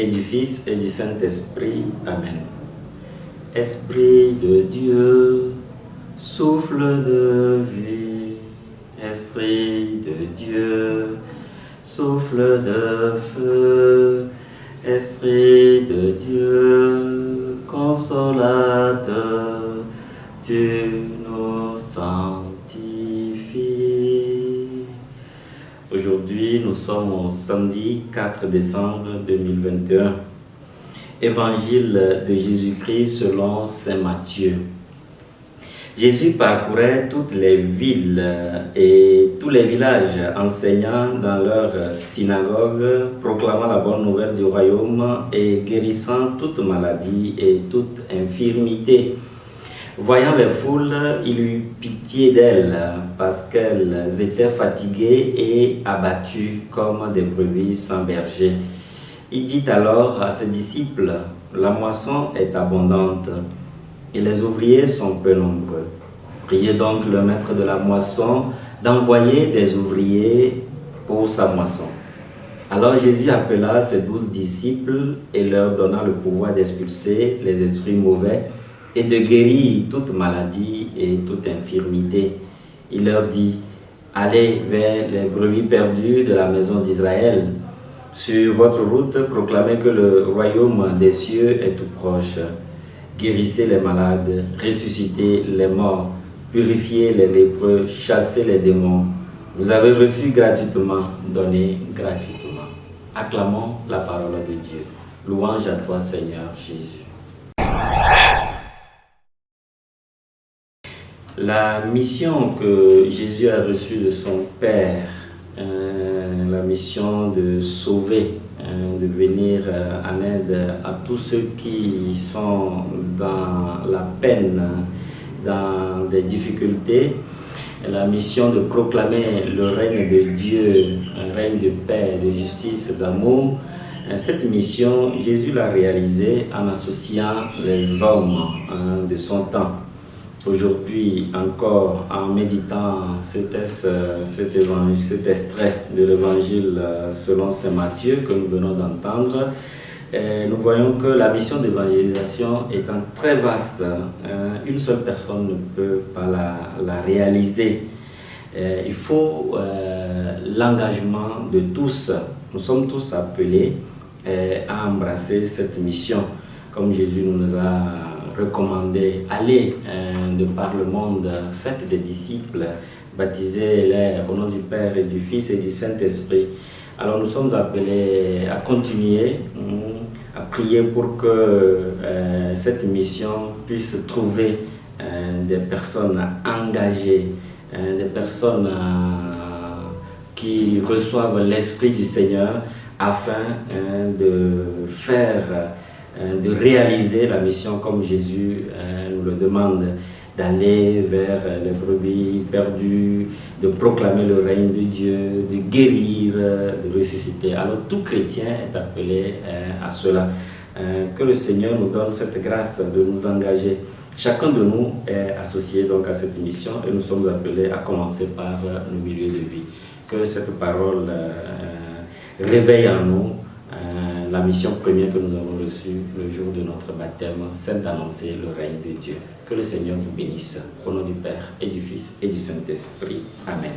et du Fils et du Saint-Esprit. Amen. Esprit de Dieu, souffle de vie, Esprit de Dieu, souffle de feu, Esprit de Dieu, consolateur, tu nous sanctifies. Aujourd'hui, nous sommes au samedi 4 décembre 2021. Évangile de Jésus-Christ selon saint Matthieu. Jésus parcourait toutes les villes et tous les villages, enseignant dans leurs synagogues, proclamant la bonne nouvelle du royaume et guérissant toute maladie et toute infirmité. Voyant les foules, il eut pitié d'elles parce qu'elles étaient fatiguées et abattues comme des brebis sans berger. Il dit alors à ses disciples, « La moisson est abondante et les ouvriers sont peu nombreux. Priez donc le maître de la moisson d'envoyer des ouvriers pour sa moisson. » Alors Jésus appela ses 12 disciples et leur donna le pouvoir d'expulser les esprits mauvais et de guérir toute maladie et toute infirmité. Il leur dit, « Allez vers les brebis perdues de la maison d'Israël. Sur votre route, proclamez que le royaume des cieux est tout proche. Guérissez les malades, ressuscitez les morts, purifiez les lépreux, chassez les démons. Vous avez reçu gratuitement, donnez gratuitement. » Acclamons la parole de Dieu. Louange à toi, Seigneur Jésus. La mission que Jésus a reçue de son Père, la mission de sauver, de venir en aide à tous ceux qui sont dans la peine, dans des difficultés, la mission de proclamer le règne de Dieu, un règne de paix, de justice, d'amour. Cette mission, Jésus l'a réalisée en associant les hommes de son temps. Aujourd'hui encore, en méditant cet extrait de l'évangile selon saint Matthieu que nous venons d'entendre, nous voyons que la mission d'évangélisation étant très vaste, une seule personne ne peut pas la réaliser. Il faut l'engagement de tous. Nous sommes tous appelés à embrasser cette mission, comme Jésus nous a recommandé. Allez de par le monde, faites des disciples, baptisez-les au nom du Père et du Fils et du Saint-Esprit. Alors nous sommes appelés à continuer, à prier pour que cette mission puisse trouver des personnes engagées, des personnes qui reçoivent l'Esprit du Seigneur afin de faire, de réaliser la mission comme Jésus nous le demande, d'aller vers les brebis perdues, de proclamer le règne de Dieu, de guérir, de ressusciter. Alors tout chrétien est appelé à cela. Que le Seigneur nous donne cette grâce de nous engager. Chacun de nous est associé donc à cette mission et nous sommes appelés à commencer par le milieu de vie. Que cette parole réveille en nous la mission première que nous avons reçue le jour de notre baptême, celle d'annoncer le règne de Dieu. Que le Seigneur vous bénisse. Au nom du Père et du Fils et du Saint-Esprit. Amen.